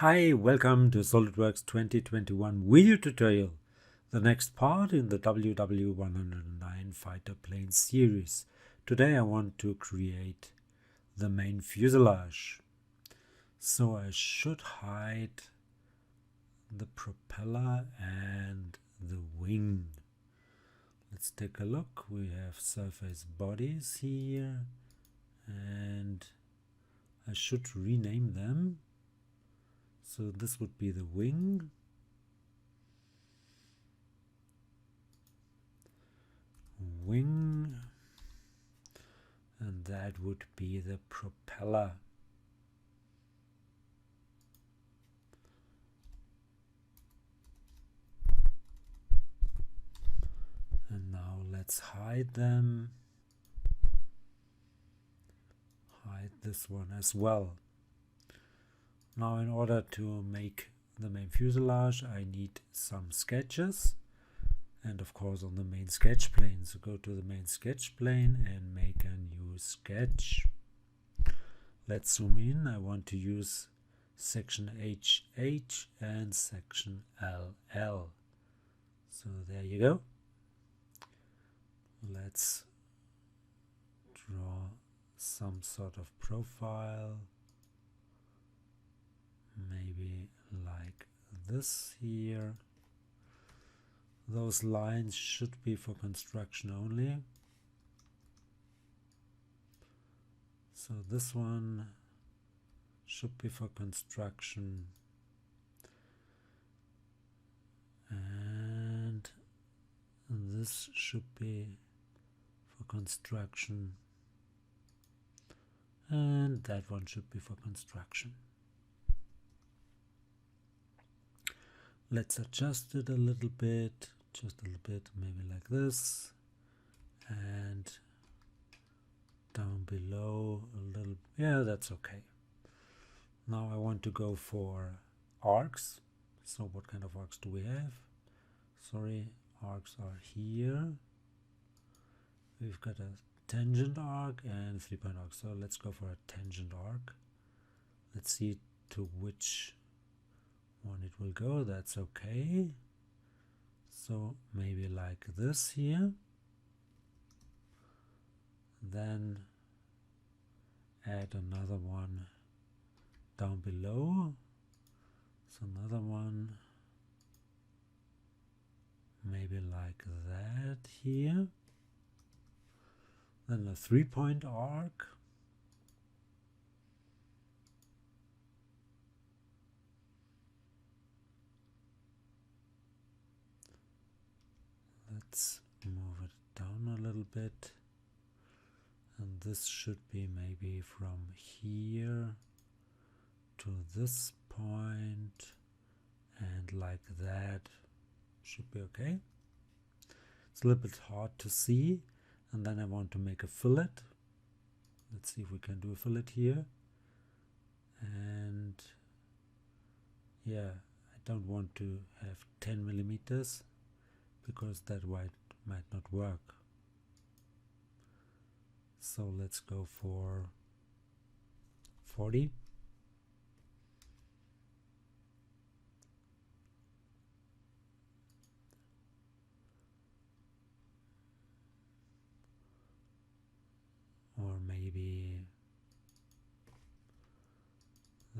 Hi, welcome to SolidWorks 2021 video tutorial, the next part in the WW-109 fighter plane series. Today I want to create the main fuselage. So I should hide the propeller and the wing. Let's take a look. We have surface bodies here and I should rename them. So this would be the wing, and that would be the propeller. And now let's hide them. Hide this one as well. Now in order to make the main fuselage I need some sketches, and of course on the main sketch plane. So go to the main sketch plane and make a new sketch. Let's zoom in. I want to use section HH and section LL. So there you go. Let's draw some sort of profile. Maybe like this here. Those lines should be for construction only. So this one should be for construction, and this should be for construction, and that one should be for construction. Let's adjust it a little bit, just a little bit, maybe like this, and down below a little, yeah, that's okay. Now I want to go for arcs. So what kind of arcs do we have? Sorry, arcs are here. We've got a tangent arc and 3-point arc. So let's go for a tangent arc. Let's see to which one it will go. That's okay. So maybe like this here. Then add another one down below. So another one maybe like that here. Then a 3-point arc. Let's move it down a little bit, and this should be maybe from here to this point, and like that should be okay. It's a little bit hard to see, and then I want to make a fillet. Let's see if we can do a fillet here. And yeah, I don't want to have 10 millimeters because that might not work. So let's go for 40. Or maybe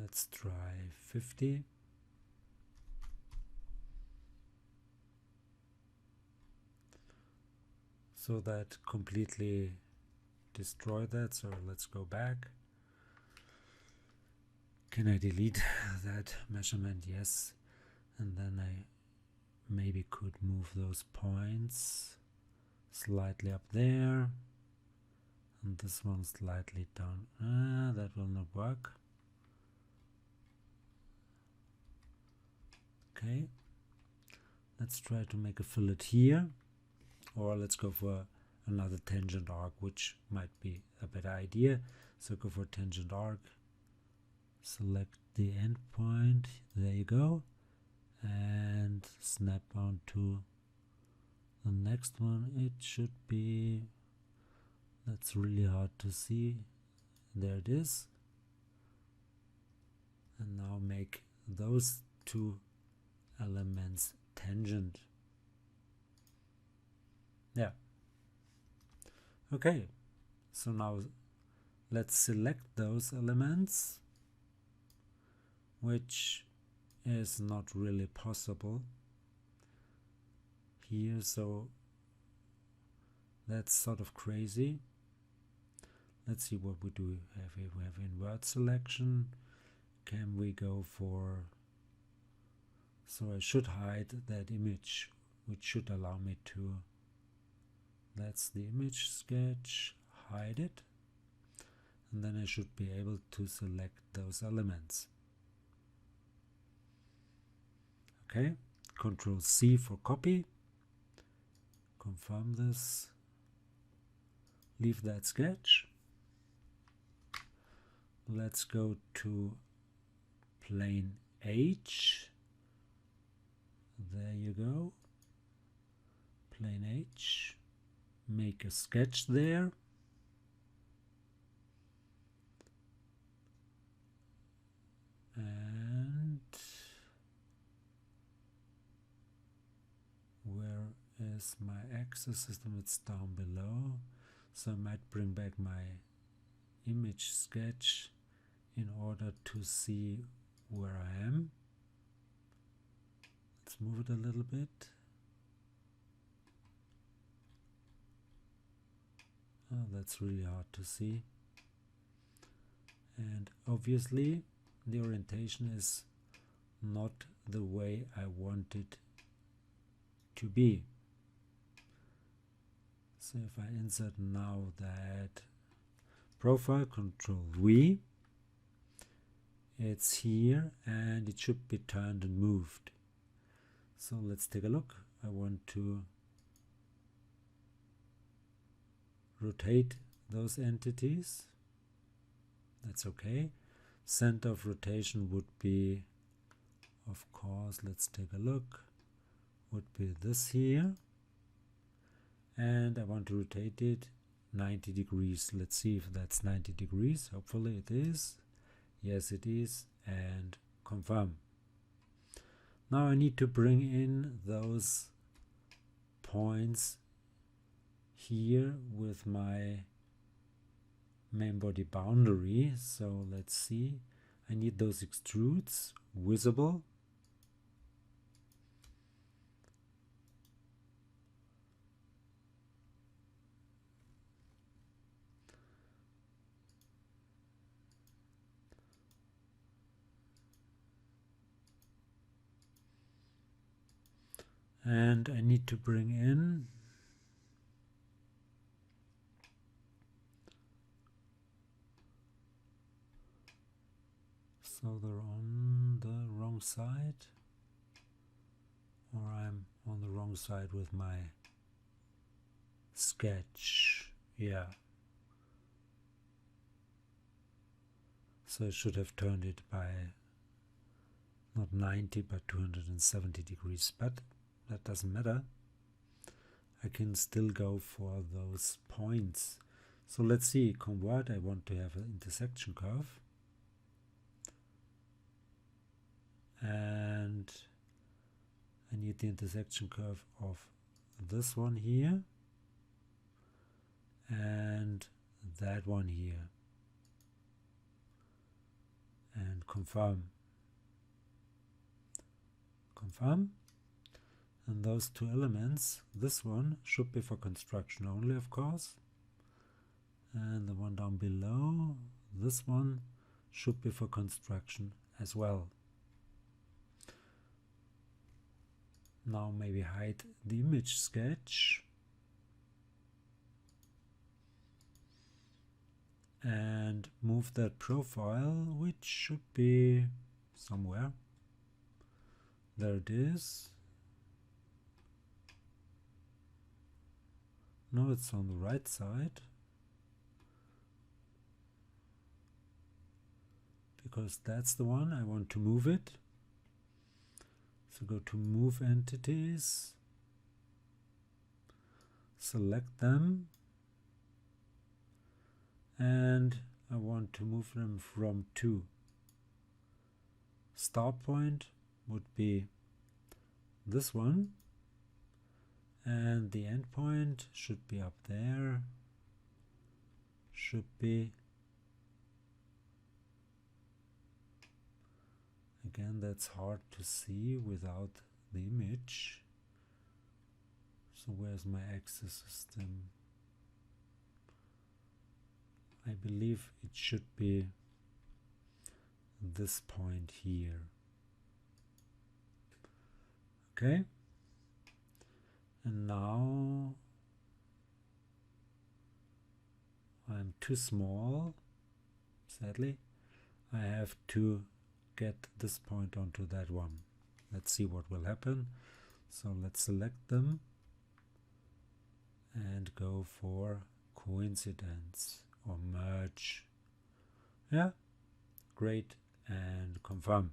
let's try 50. So that completely destroy that. So let's go back. Can I delete that measurement? Yes. And then I maybe could move those points slightly up there, and this one slightly down. That will not work. Okay. Let's try to make a fillet here. Or let's go for another tangent arc, which might be a better idea. So go for tangent arc, select the end point, there you go, and snap onto the next one. It should be, that's really hard to see, there it is. And now make those two elements tangent. Yeah. Okay, so now let's select those elements, which is not really possible here, so that's sort of crazy. Let's see what we do have here. We have invert selection. Can we go for, so I should hide that image, which should allow me to, that's the image sketch, hide it, and then I should be able to select those elements. Okay, Control C for copy, confirm this, leave that sketch. Let's go to plane H. There you go. Plane H. Make a sketch there. And where is my axis system? It's down below. So I might bring back my image sketch in order to see where I am. Let's move it a little bit. Oh, that's really hard to see. And obviously the orientation is not the way I want it to be. So if I insert now that profile, Control V, it's here and it should be turned and moved. So let's take a look. I want to rotate those entities. That's okay. Center of rotation would be, of course, let's take a look, would be this here. And I want to rotate it 90 degrees. Let's see if that's 90 degrees. Hopefully it is. Yes, it is. And confirm. Now I need to bring in those points here with my main body boundary. So let's see. I need those extrudes visible. And I need to bring in so they're on the wrong side, or I'm on the wrong side with my sketch. Yeah. So I should have turned it by not 90 but 270 degrees, but that doesn't matter. I can still go for those points. So let's see, convert, I want to have an intersection curve. And I need the intersection curve of this one here and that one here. And confirm. Confirm. And those two elements, this one should be for construction only, of course. And the one down below, this one should be for construction as well. Now maybe hide the image sketch. And move that profile, which should be somewhere. There it is. No, it's on the right side. Because that's the one, I want to move it. So go to Move Entities. Select them. And I want to move them from 2. start point would be this one, and the end point should be up there, should be, again that's hard to see without the image. So where's my axis system? I believe it should be this point here. Okay, and now I'm too small, sadly. I have to get this point onto that one. Let's see what will happen. So let's select them and go for coincidence or merge. Yeah, great, and confirm.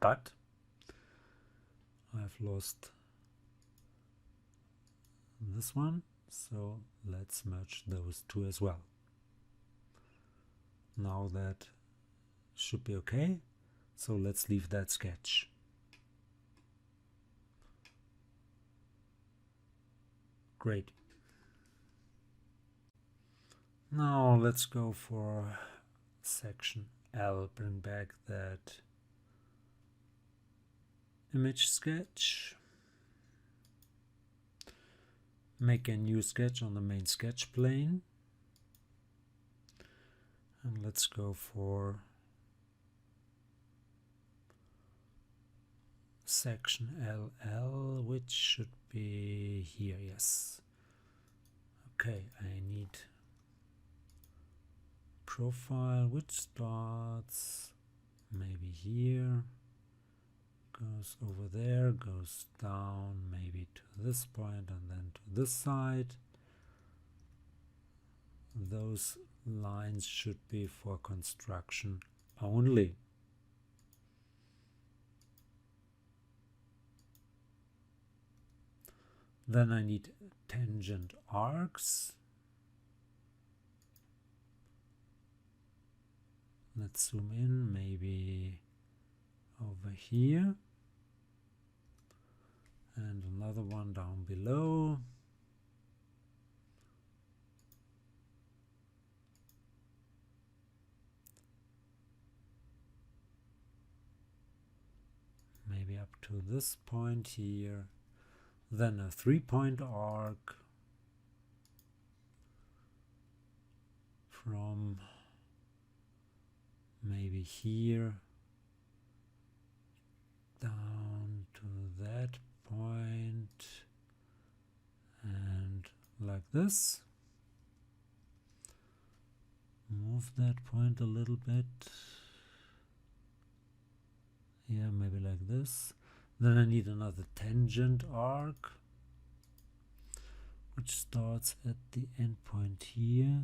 But I've lost this one, so let's merge those two as well. Now that should be okay, so let's leave that sketch. Great. Now let's go for section L, bring back that image sketch, make a new sketch on the main sketch plane, and let's go for section LL, which should be here. Yes. Okay, I need profile which starts maybe here, goes over there, goes down maybe to this point and then to this side. Those lines should be for construction only. Then I need tangent arcs. Let's zoom in, maybe over here, and another one down below. Maybe up to this point here. Then a 3-point arc from maybe here down to that point and like this. Move that point a little bit. Yeah, maybe like this. Then I need another tangent arc which starts at the end point here.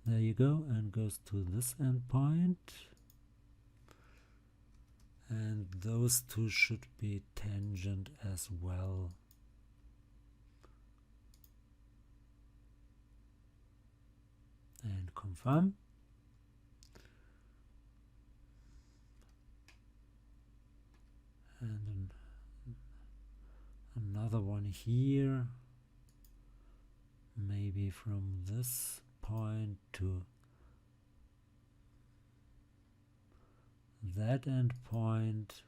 There you go, and goes to this end point. And those two should be tangent as well. And confirm. And another one here, maybe from this point to that end point,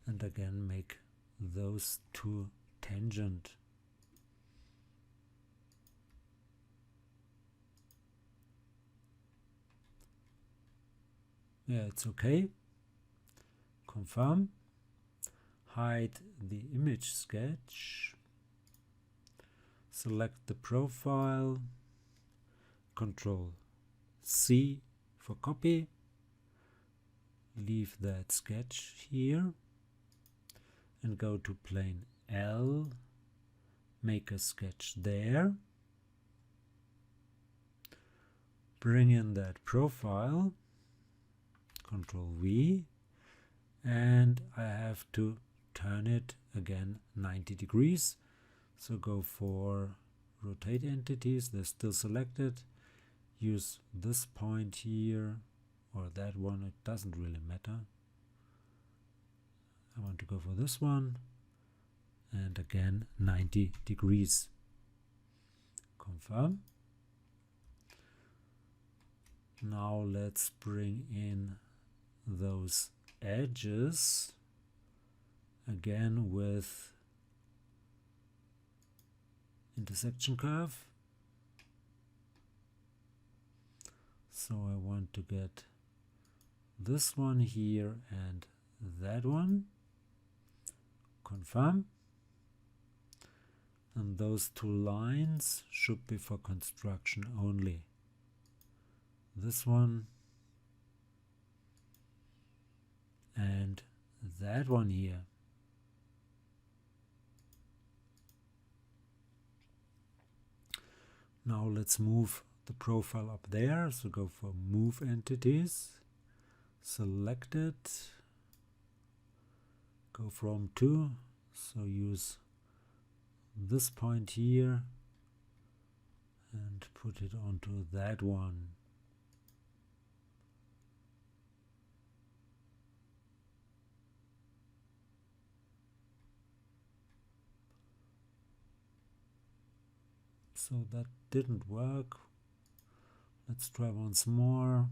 and again make those two tangent. Yeah, it's okay. Confirm. Hide the image sketch. Select the profile. Control C for copy. Leave that sketch here and go to plane L. Make a sketch there. Bring in that profile. Control V. And I have to turn it again 90 degrees. So go for rotate entities, they're still selected. use this point here or that one, it doesn't really matter. I want to go for this one, and again 90 degrees. Confirm. Now let's bring in those edges again with intersection curve. So I want to get this one here and that one. Confirm. And those two lines should be for construction only. This one and that one here. Now let's move the profile up there. So go for Move Entities, select it, go from to, so use this point here and put it onto that one. So that didn't work. Let's try once more.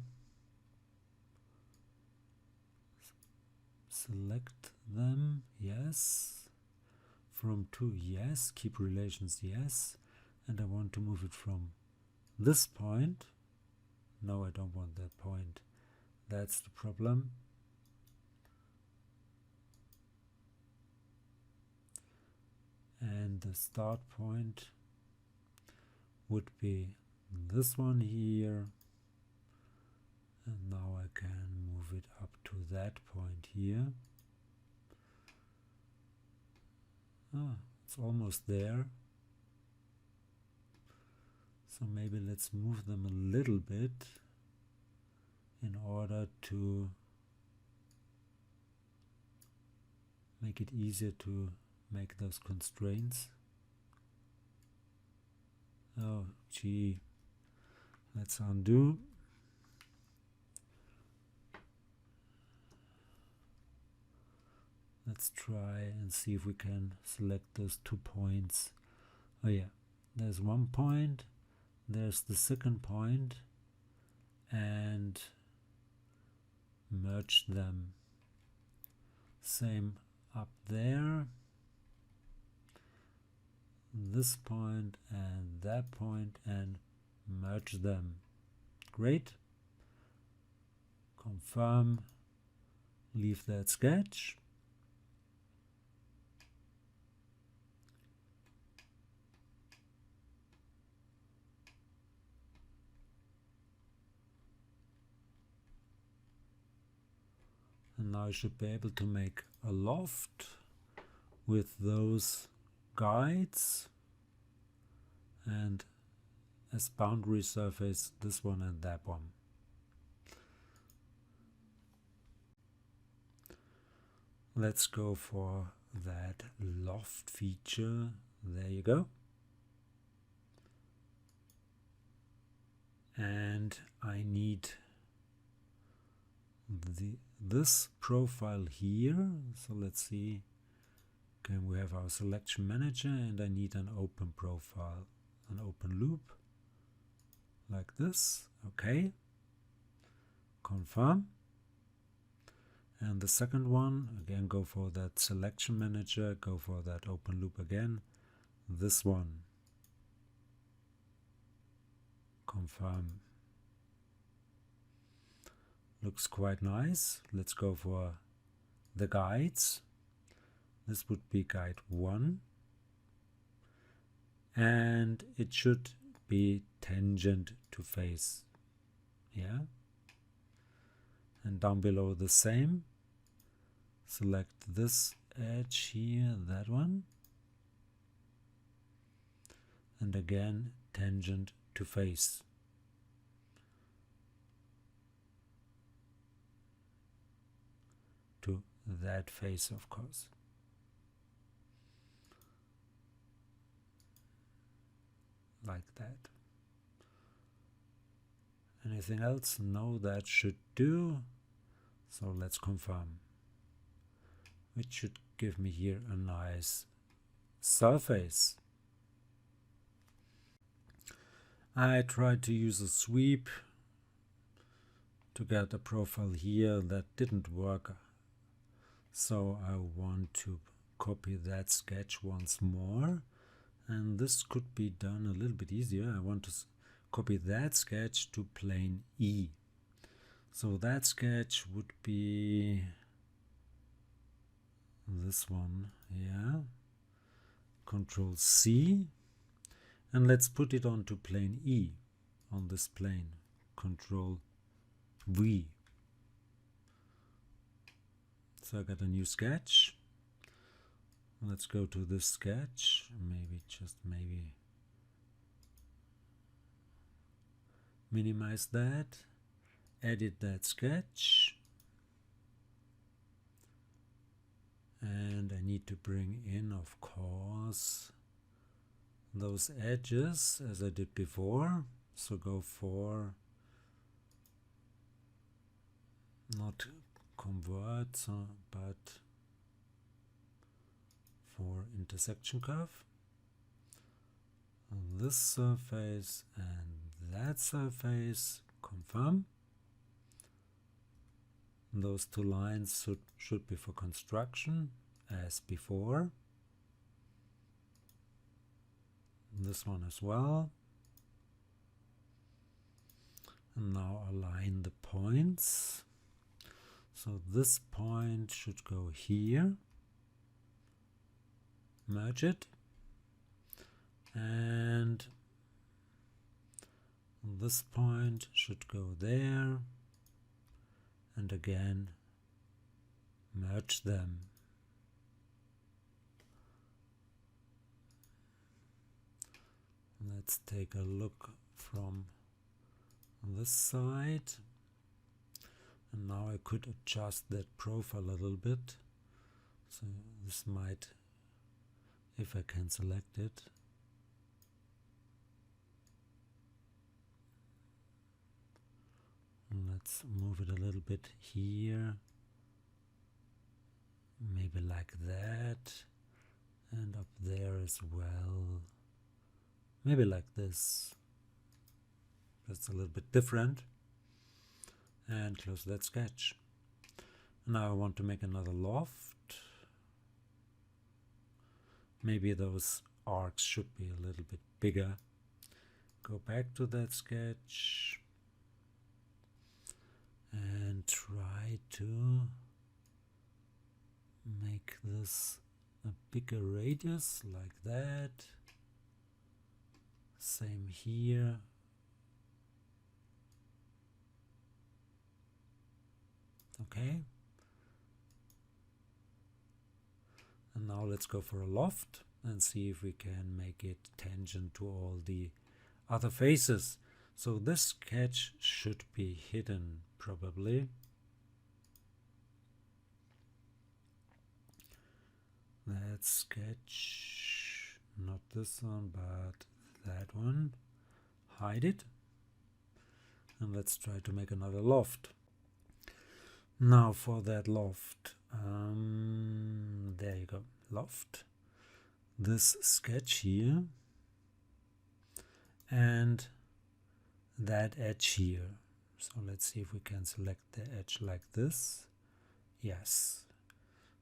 Select them, yes. From to, yes. Keep relations, yes. And I want to move it from this point. No, I don't want that point. That's the problem. And the start point would be this one here, and now I can move it up to that point here. It's almost there. So maybe let's move them a little bit in order to make it easier to make those constraints. Oh gee, let's undo. Let's try and see if we can select those 2 points. Oh yeah, there's 1 point, there's the second point, and merge them. Same up there. This point and that point, and merge them. Great. Confirm. Leave that sketch. And now I should be able to make a loft with those guides, and as boundary surface this one and that one. Let's go for that loft feature. There you go. And I need this profile here. So let's see. Okay, we have our selection manager, and I need an open profile, an open loop, like this. Okay. Confirm. And the second one, again, go for that selection manager, go for that open loop again. This one. Confirm. Looks quite nice. Let's go for the guides. This would be guide 1, and it should be tangent to face. Yeah. And down below the same. Select this edge here, that one, and again tangent to face. To that face, of course. Like that. Anything else? No, that should do. So let's confirm. Which should give me here a nice surface. I tried to use a sweep to get a profile here. That didn't work. So I want to copy that sketch once more. And this could be done a little bit easier. I want to copy that sketch to plane E. So that sketch would be this one, yeah. Control C. And let's put it onto plane E, on this plane. Control V. So I got a new sketch. Let's go to this sketch. Maybe minimize that. Edit that sketch. And I need to bring in, of course, those edges as I did before. So go for not convert, but for intersection curve. And this surface and that surface, confirm. Those two lines should be for construction as before. This one as well. And now align the points. So this point should go here. Merge it. And this point should go there. And again, merge them. Let's take a look from this side. And now I could adjust that profile a little bit. So this might, if I can select it. Let's move it a little bit here. Maybe like that. And up there as well. Maybe like this. That's a little bit different. And close that sketch. Now I want to make another loft. Maybe those arcs should be a little bit bigger. Go back to that sketch. And try to make this a bigger radius like that. Same here. Okay. And now let's go for a loft and see if we can make it tangent to all the other faces. So this sketch should be hidden probably. That sketch, not this one, but that one. Hide it. And let's try to make another loft. Now for that loft, there you go, loft. This sketch here and that edge here. So let's see if we can select the edge like this. Yes.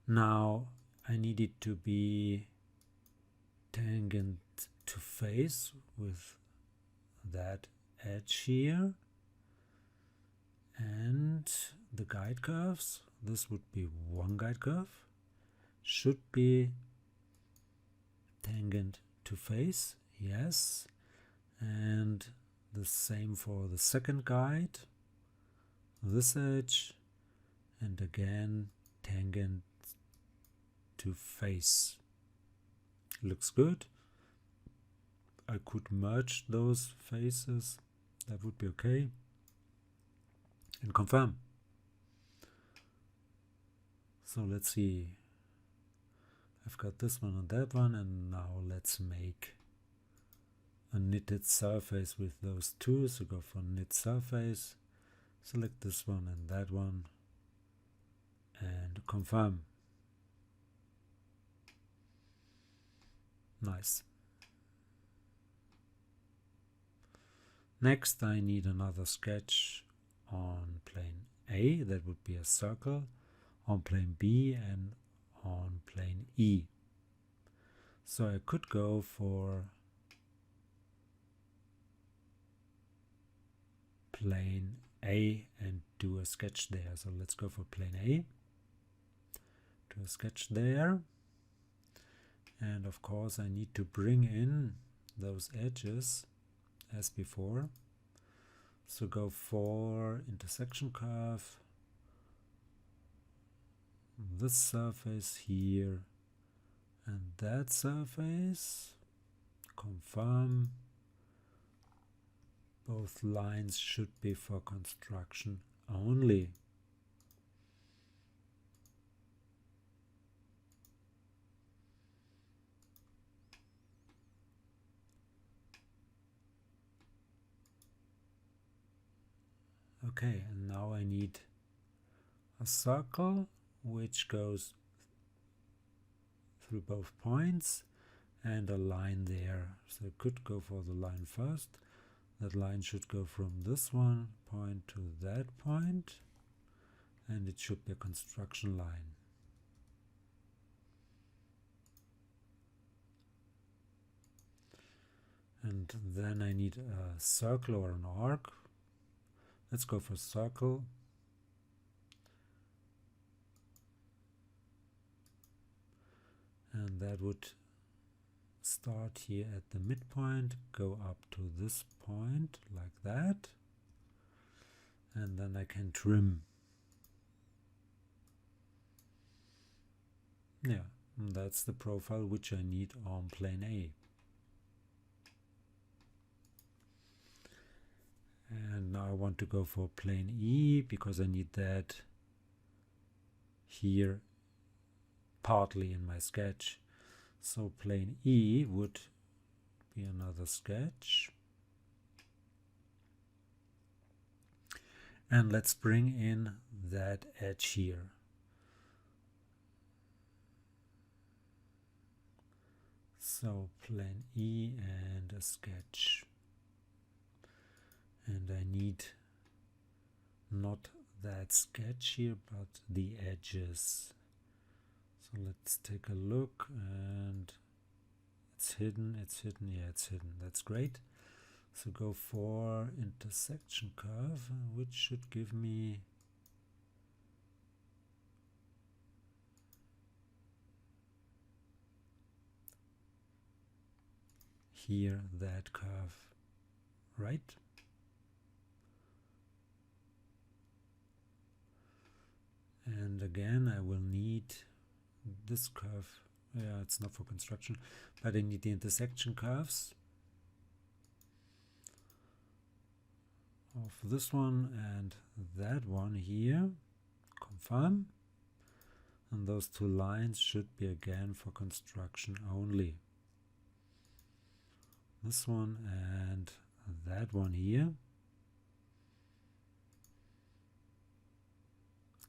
Now I need it to be tangent to face with that edge here. And the guide curves, this would be one guide curve, should be tangent to face, yes. And the same for the second guide, this edge, and again tangent to face. Looks good. I could merge those faces, that would be okay. And confirm. So let's see. I've got this one and that one, and now let's make a knitted surface with those two, so go for knit surface, select this one and that one, and confirm. Nice. Next I need another sketch on plane A, that would be a circle, on plane B and on plane E. So I could go for plane A and do a sketch there. So let's go for plane A, do a sketch there, and of course I need to bring in those edges as before. So go for intersection curve, this surface here and that surface, confirm. Both lines should be for construction only. Okay, and now I need a circle which goes through both points and a line there. So I could go for the line first. That line should go from this one point to that point, and it should be a construction line. And then I need a circle or an arc. Let's go for circle. And that would start here at the midpoint, go up to this point like that, and then I can trim. Yeah, and that's the profile which I need on plane A. And now I want to go for plane E because I need that here partly in my sketch. So plane E would be another sketch. And let's bring in that edge here. So plane E and a sketch. And I need not that sketch here, but the edges. So let's take a look, and it's hidden, yeah, it's hidden, that's great. So go for intersection curve, which should give me here that curve, right? And again, I will need this curve. Yeah, it's not for construction, but I need the intersection curves of this one and that one here. Confirm. And those two lines should be again for construction only. This one and that one here.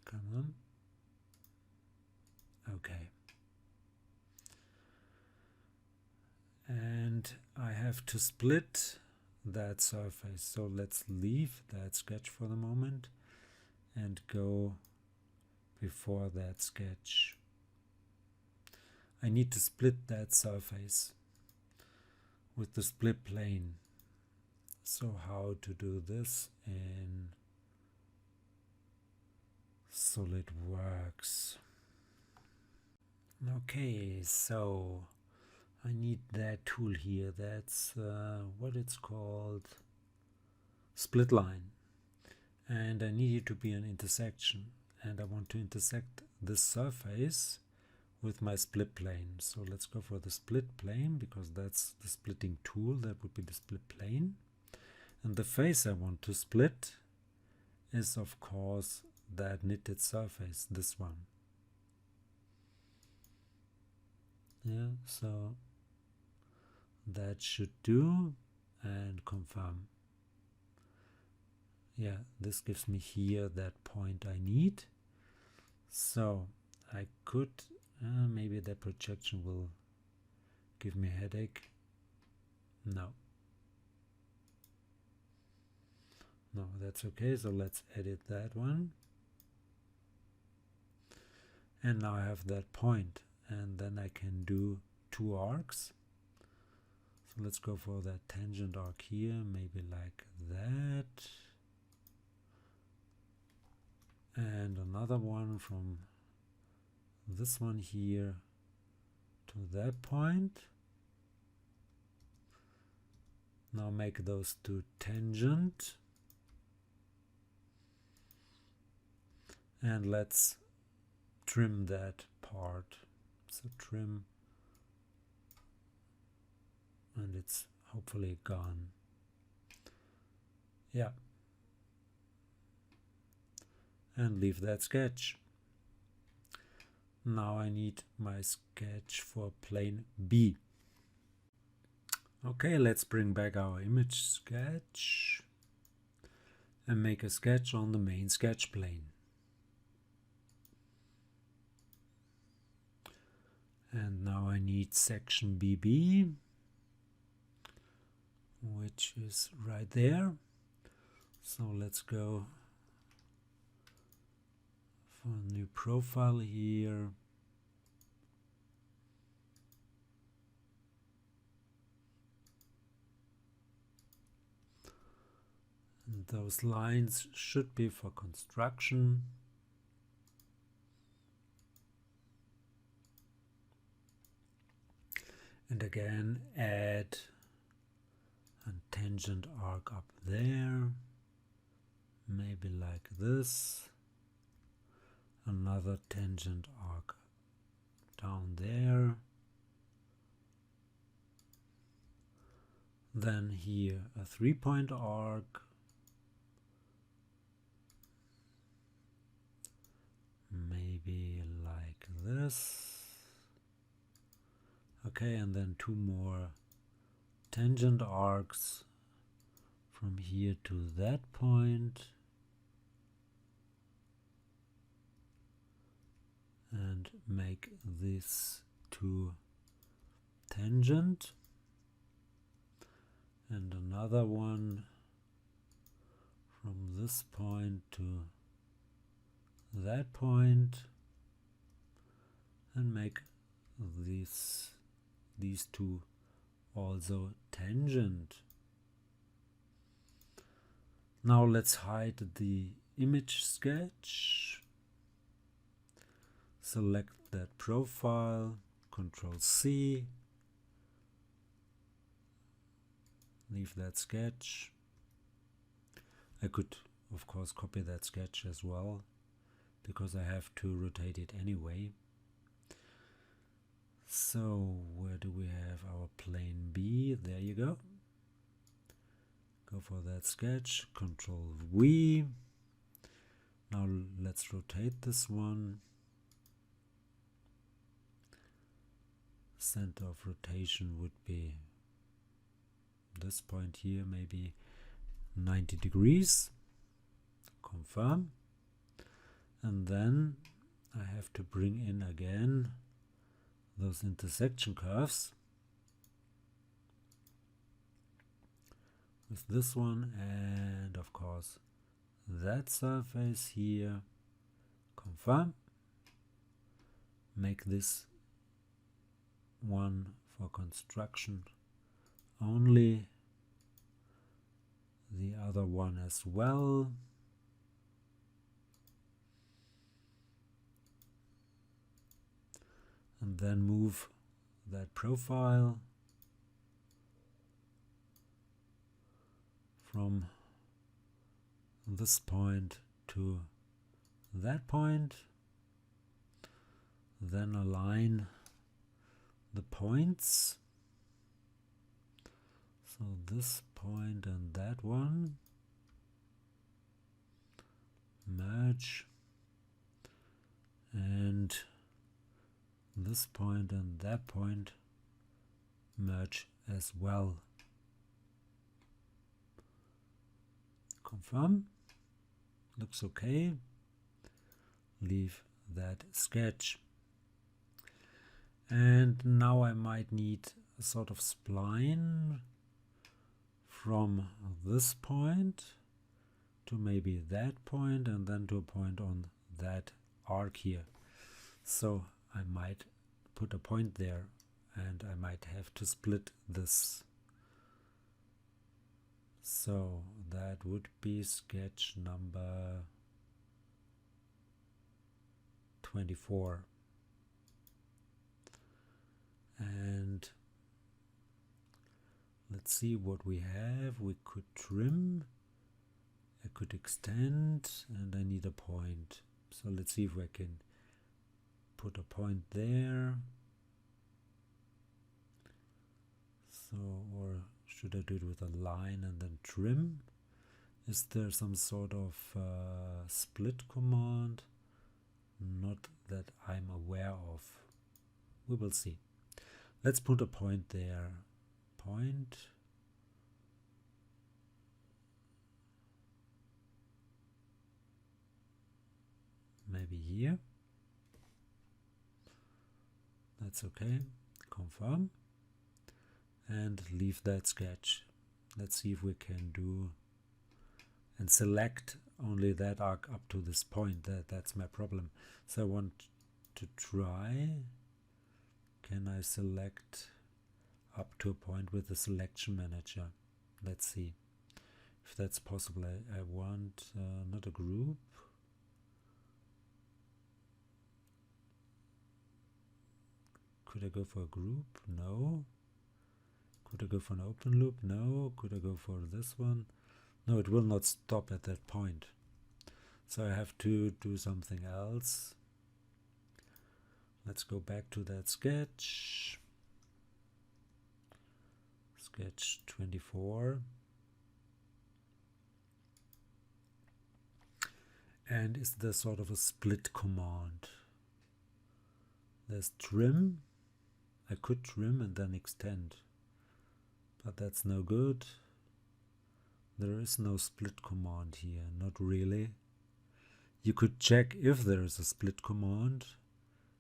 Come on. Okay. And I have to split that surface. So let's leave that sketch for the moment and go before that sketch. I need to split that surface with the split plane. So how to do this in SolidWorks? Okay, so I need that tool here. That's what it's called, split line. And I need it to be an intersection. And I want to intersect this surface with my split plane. So let's go for the split plane, because that's the splitting tool. That would be the split plane. And the face I want to split is, of course, that knitted surface, this one. Yeah, so that should do. and confirm. Yeah, this gives me here that point I need. So I could, maybe that projection will give me a headache. No, that's okay. So let's edit that one. And now I have that point, and then I can do two arcs. So let's go for that tangent arc here, maybe like that. And another one from this one here to that point. Now make those two tangent. And let's trim that part. So trim, and it's hopefully gone. Yeah. And leave that sketch. Now I need my sketch for plane B. Okay, let's bring back our image sketch and make a sketch on the main sketch plane. And now I need section BB, which is right there. So let's go for a new profile here. And those lines should be for construction. And again, add a tangent arc up there, maybe like this. Another tangent arc down there. Then here a 3-point arc. Maybe like this. Okay, and then 2 more tangent arcs from here to that point. And make this 2 tangent. And another one from this point to that point. And make these 2 also tangent. Now let's hide the image sketch. Select that profile, Control C, leave that sketch. I could of course copy that sketch as well, because I have to rotate it anyway. So where do we have our plane B? There you go. Go for that sketch, Control V. Now let's rotate this one. Center of rotation would be this point here, maybe 90 degrees. Confirm. And then I have to bring in again those intersection curves with this one, and of course that surface here. Confirm. Make this one for construction only, the other one as well. And then move that profile from this point to that point. Then align the points. So this point and that one. Merge. And this point and that point merge as well. Confirm. Looks okay. Leave that sketch. And now I might need a sort of spline from this point to maybe that point, and then to a point on that arc here. So I might put a point there, and I might have to split this. So that would be sketch number 24. And let's see what we have. We could trim, I could extend, and I need a point. So let's see if I can put a point there. So, or should I do it with a line and then trim? Is there some sort of split command? Not that I'm aware of. We will see. Let's put a point there. Point. Maybe here. That's okay. Confirm. And leave that sketch. Let's see if we can do and select only that arc up to this point. That's my problem. So I want to try. Can I select up to a point with the selection manager? Let's see if that's possible. I want not a group. Could I go for a group? No. Could I go for an open loop? No. Could I go for this one? No, it will not stop at that point. So I have to do something else. Let's go back to that sketch. Sketch 24. And is there sort of a split command? There's trim. I could trim and then extend, but that's no good. There is no split command here, not really. You could check if there is a split command.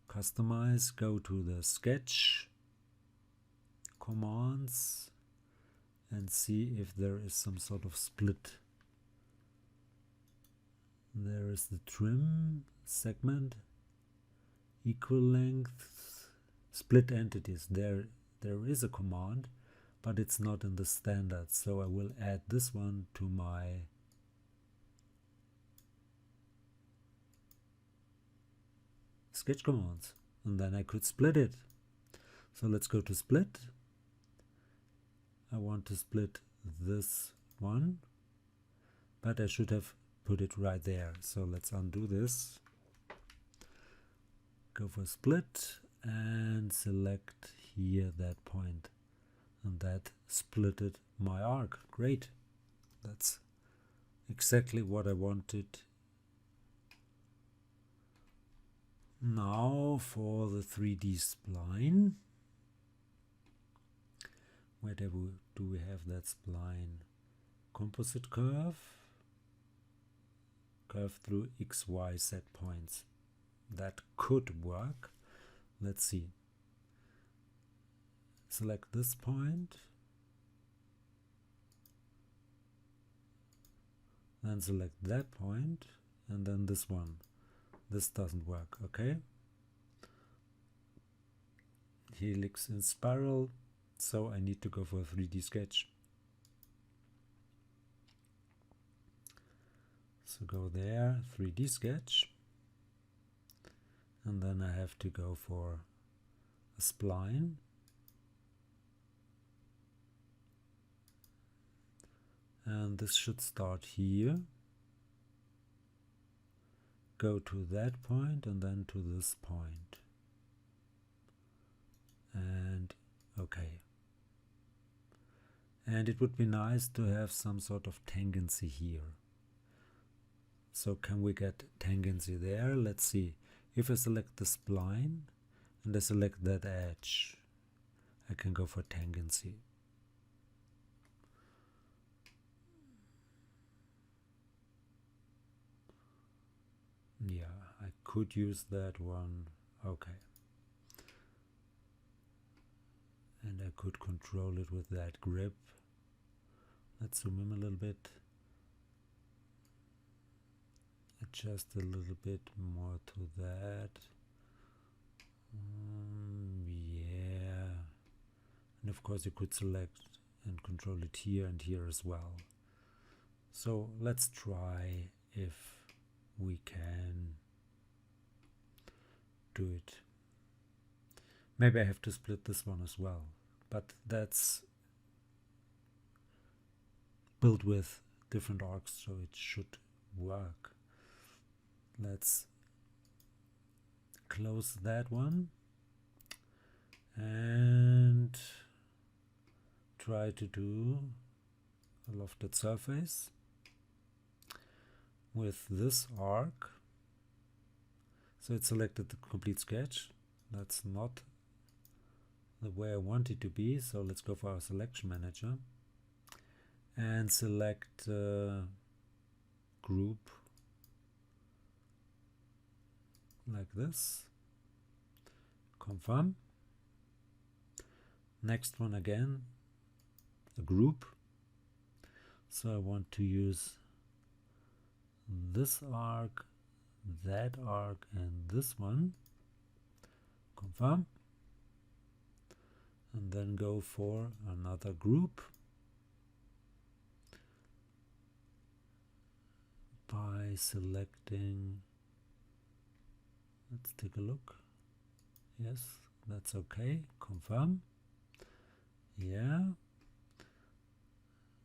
Customize, go to the sketch commands and see if there is some sort of split. There is the trim segment, equal length, split entities. There is a command, but it's not in the standard. So I will add this one to my sketch commands, and then I could split it. So let's go to split. I want to split this one, but I should have put it right there. So let's undo this. Go for split and select here that point, and that splitted my arc. Great. That's exactly what I wanted. Now for the 3D spline. Where do we have that spline? Composite curve. Curve through X, Y, Z points. That could work. Let's see. Select this point. Then select that point. And then this one. This doesn't work, okay? Helix in spiral, so I need to go for a 3D sketch. So go there, 3D sketch, and then I have to go for a spline. And this should start here. Go to that point and then to this point. And okay. And it would be nice to have some sort of tangency here. So can we get tangency there? Let's see. If I select the spline and I select that edge, I can go for tangency. Yeah, I could use that one. Okay. And I could control it with that grip. Let's zoom in a little bit. Adjust a little bit more to that. Yeah. And of course you could select and control it here and here as well. So let's try if we can do it. Maybe I have to split this one as well, but that's built with different arcs, so it should work. Let's close that one and try to do a lofted surface with this arc. So it selected the complete sketch. That's not the way I want it to be, so let's go for our selection manager and select group like this. Confirm. Next one again, a group. So I want to use this arc, that arc, and this one. Confirm. And then go for another group by selecting, let's take a look. Yes, that's okay. Confirm. Yeah.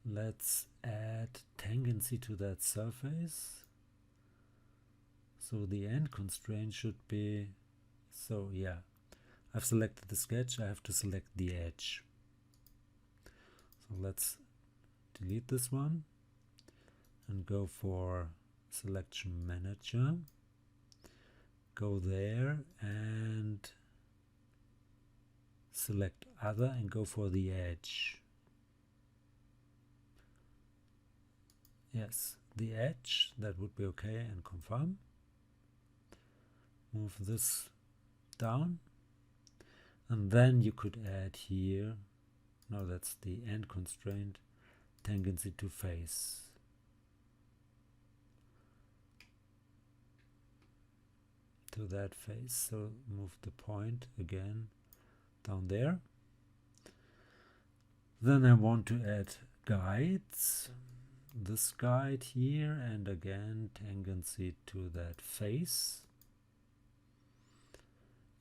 Let's add tangency to that surface. So the end constraint should be, so yeah, I've selected the sketch, I have to select the edge. So let's delete this one and go for selection manager. Go there and select other and go for the edge. Yes, the edge, that would be okay, and confirm. Move this down. And then you could add here, no, that's the end constraint, tangency to face. To that face, so move the point again down there. Then I want to add guides, this guide here, and again tangency to that face.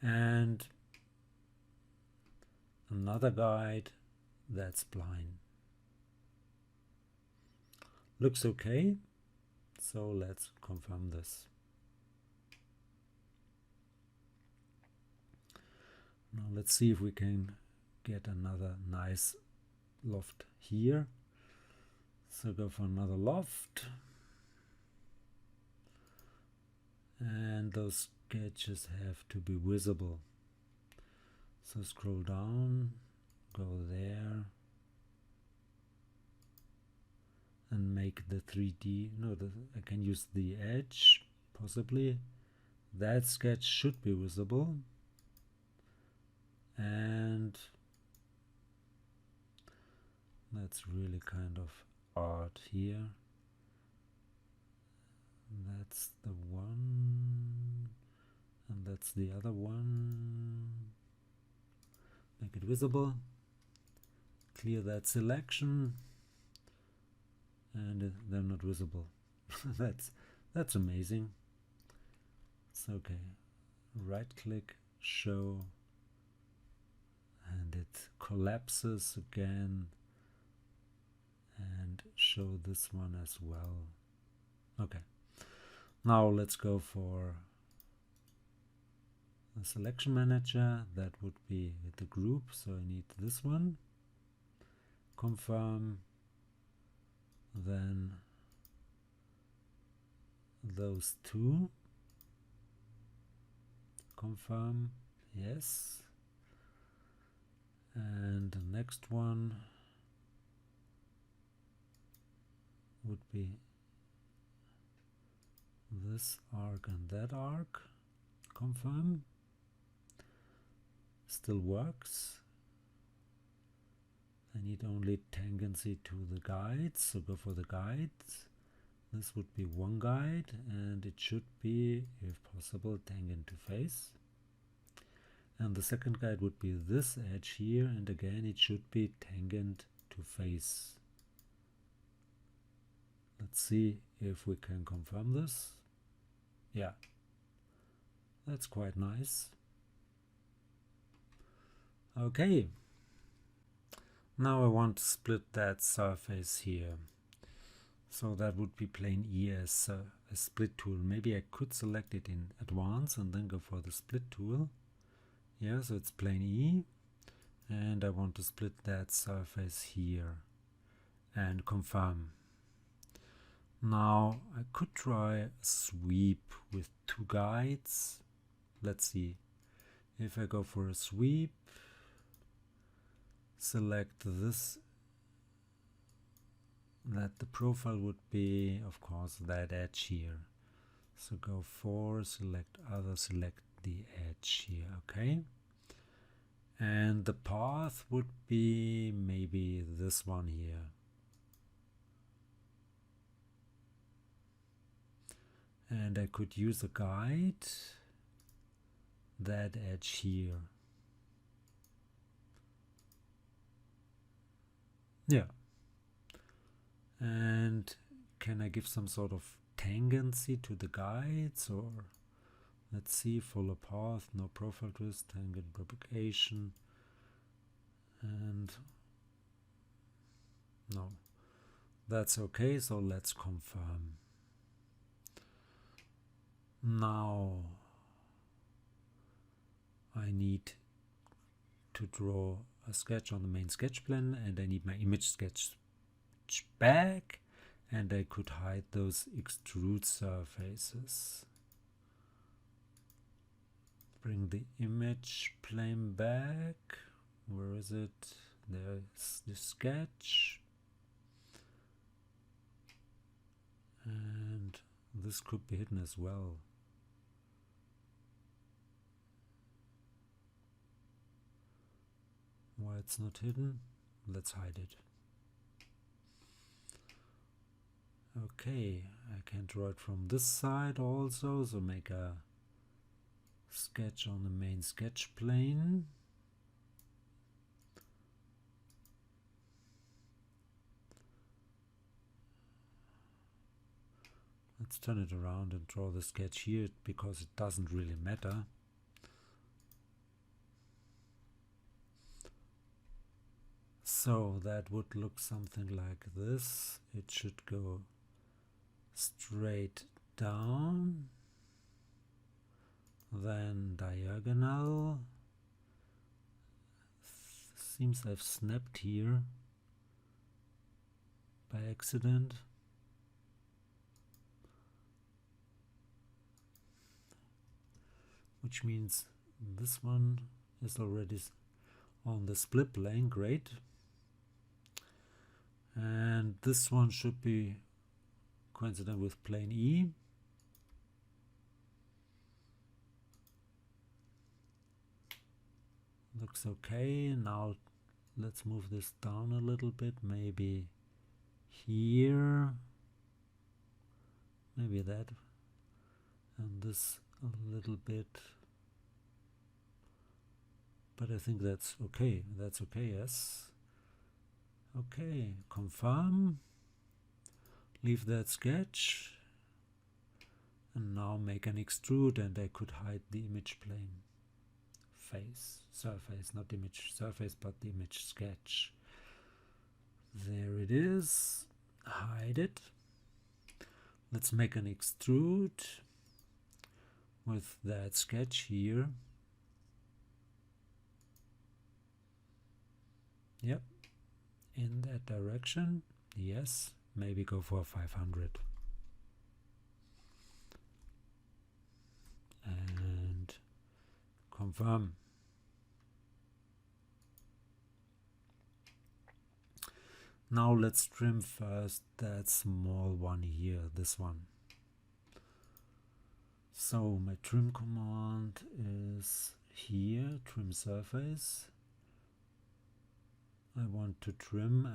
And another guide, that's spline. Looks okay, so let's confirm this. Now let's see if we can get another nice loft here. So go for another loft. And those sketches have to be visible. So scroll down, go there, and make the 3D, no, I can use the edge, possibly. That sketch should be visible. And that's really kind of art here. That's the one, and that's the other one. Make it visible. Clear that selection, and they're not visible. that's amazing. It's okay. Right click, show, and it collapses again, and show this one as well. Okay, now let's go for the selection manager. That would be the group, so I need this one. Confirm, then those two. Confirm, yes. And the next one would be this arc and that arc. Confirm. Still works. I need only tangency to the guides, so go for the guides. This would be one guide, and it should be, if possible, tangent to face. And the second guide would be this edge here, and again it should be tangent to face. Let's see if we can confirm this. Yeah, that's quite nice. Okay, now I want to split that surface here. So that would be plane E as a split tool. Maybe I could select it in advance and then go for the split tool. Yeah, so it's plane E, and I want to split that surface here and confirm. Now I could try a sweep with two guides. Let's see. If I go for a sweep, select this, that the profile would be, of course, that edge here. So go for, select other, select the edge here, okay? And the path would be maybe this one here. And I could use a guide, that edge here. Yeah. And can I give some sort of tangency to the guides, or let's see, follow path, no profile twist, tangent propagation, and no, that's okay, so let's confirm. Now I need to draw a sketch on the main sketch plan, and I need my image sketch back, and I could hide those extrude surfaces. Bring the image plane back. Where is it? There's the sketch. And this could be hidden as well. Why it's not hidden? Let's hide it. Okay, I can draw it from this side also, so make a sketch on the main sketch plane. Let's turn it around and draw the sketch here, because it doesn't really matter. So that would look something like this. It should go straight down, then diagonal. Seems I've snapped here by accident. Which means this one is already on the split plane, great. And this one should be coincident with plane E. Looks okay. Now let's move this down a little bit, maybe here, maybe that, and this a little bit. But I think that's okay. That's okay, yes. Okay, confirm. Leave that sketch. And now make an extrude, and I could hide the image plane. Face, surface, not image surface, but the image sketch. There it is. Hide it. Let's make an extrude with that sketch here. Yep, in that direction. Yes, maybe go for 500. And confirm. Now let's trim first that small one here, this one. So my trim command is here, trim surface. I want to trim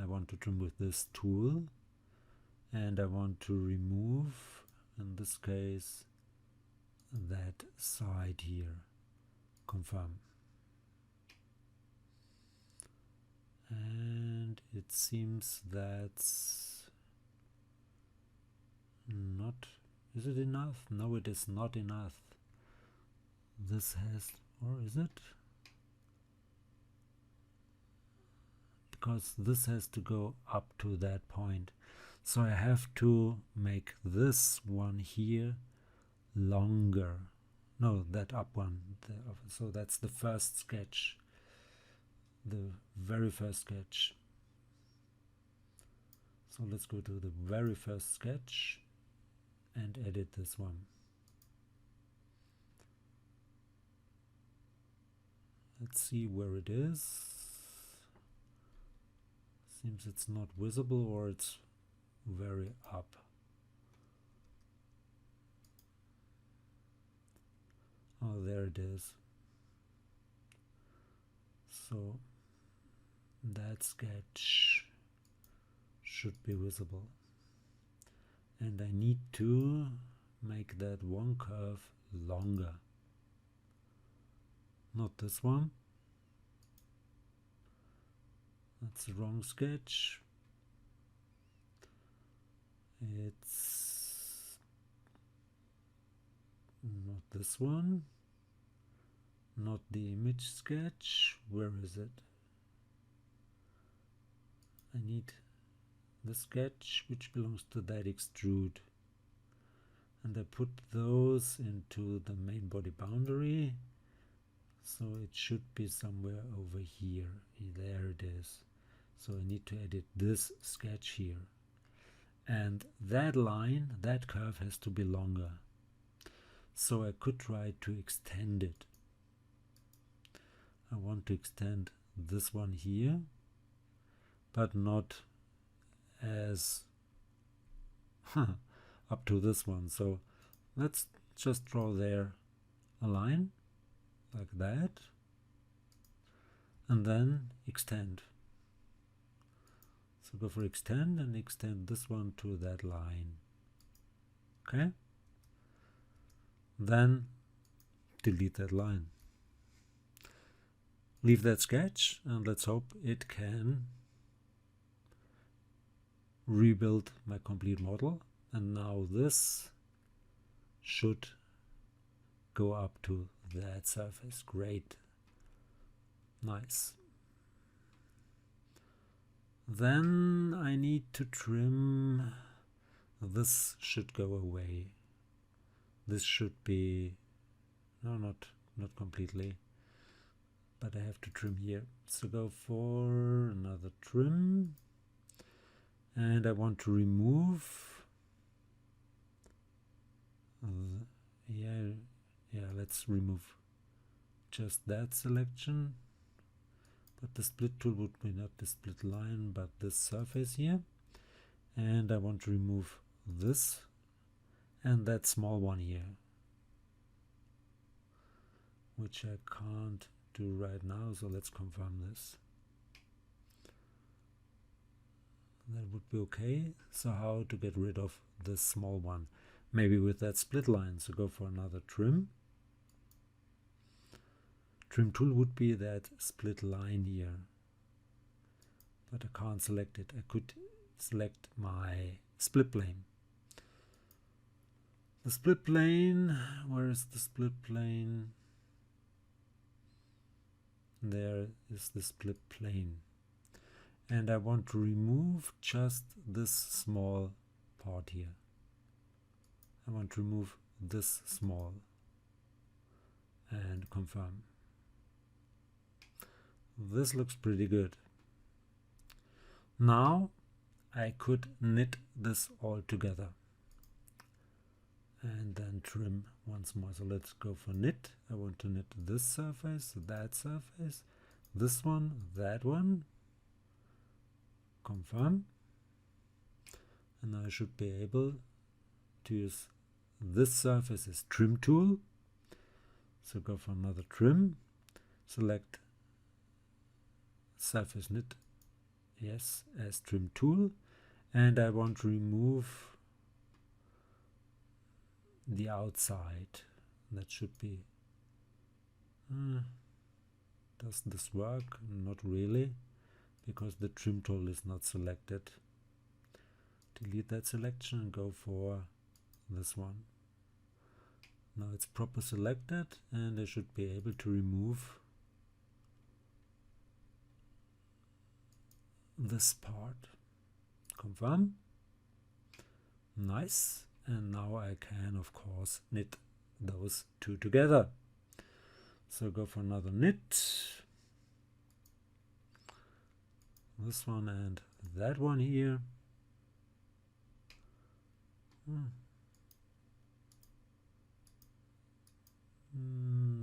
with this tool, and I want to remove, in this case, that side here. Confirm. And it seems that's not, is it enough? No, it is not enough. This has, or is it? Because this has to go up to that point. So I have to make this one here longer. No, that up one. So that's the first sketch. The very first sketch. So let's go to the very first sketch and edit this one. Let's see where it is. Seems it's not visible, or it's very up. Oh, there it is. So that sketch should be visible. And I need to make that one curve longer. Not this one. That's the wrong sketch. It's not this one. Not the image sketch. Where is it? I need the sketch which belongs to that extrude. And I put those into the main body boundary. So it should be somewhere over here. There it is. So I need to edit this sketch here. And that line, that curve has to be longer. So I could try to extend it. I want to extend this one here, but not as up to this one. So let's just draw there a line like that, and then extend. So go for extend and extend this one to that line. Okay? Then delete that line. Leave that sketch, and let's hope it can rebuild my complete model. And now this should go up to that surface. Great. Nice. Then I need to trim. This should go away. This should be, no, not completely, but I have to trim here. So go for another trim, and I want to remove yeah, let's remove just that selection. But the split tool would be not the split line, but this surface here. And I want to remove this and that small one here, which I can't do right now. So let's confirm this. That would be okay. So how to get rid of this small one? Maybe with that split line. So go for another trim. Trim tool would be that split line here, but I can't select it. I could select my split plane. The split plane, where is the split plane? There is the split plane. And I want to remove just this small part here. I want to remove this small and confirm. This looks pretty good. Now I could knit this all together and then trim once more. So let's go for knit. I want to knit this surface, that surface, this one, that one. Confirm. And now I should be able to use this surface is trim tool. So go for another trim, select surface knit, yes, as trim tool, and I want to remove the outside. That should be does this work? Not really, because the trim tool is not selected. Delete that selection and go for this one. Now it's proper selected, and I should be able to remove this part. Confirm. Nice. And now I can, of course, knit those two together. So go for another knit. This one and that one here.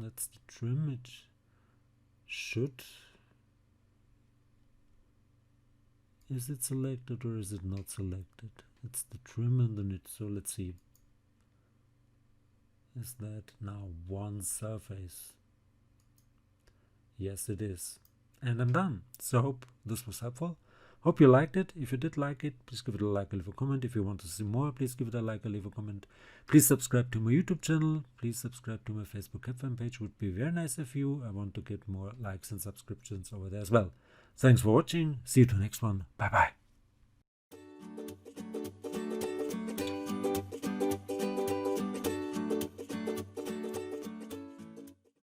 That's the trim. It should. Is it selected or is it not selected? It's the trim and the knit. So let's see. Is that now one surface? Yes, it is. And I'm done. So hope this was helpful. Hope you liked it. If you did like it, please give it a like, leave a comment. If you want to see more, please give it a like, leave a comment. Please subscribe to my YouTube channel. Please subscribe to my Facebook fan page. Would be very nice of you. I want to get more likes and subscriptions over there as well. Thanks for watching. See you to the next one. Bye bye.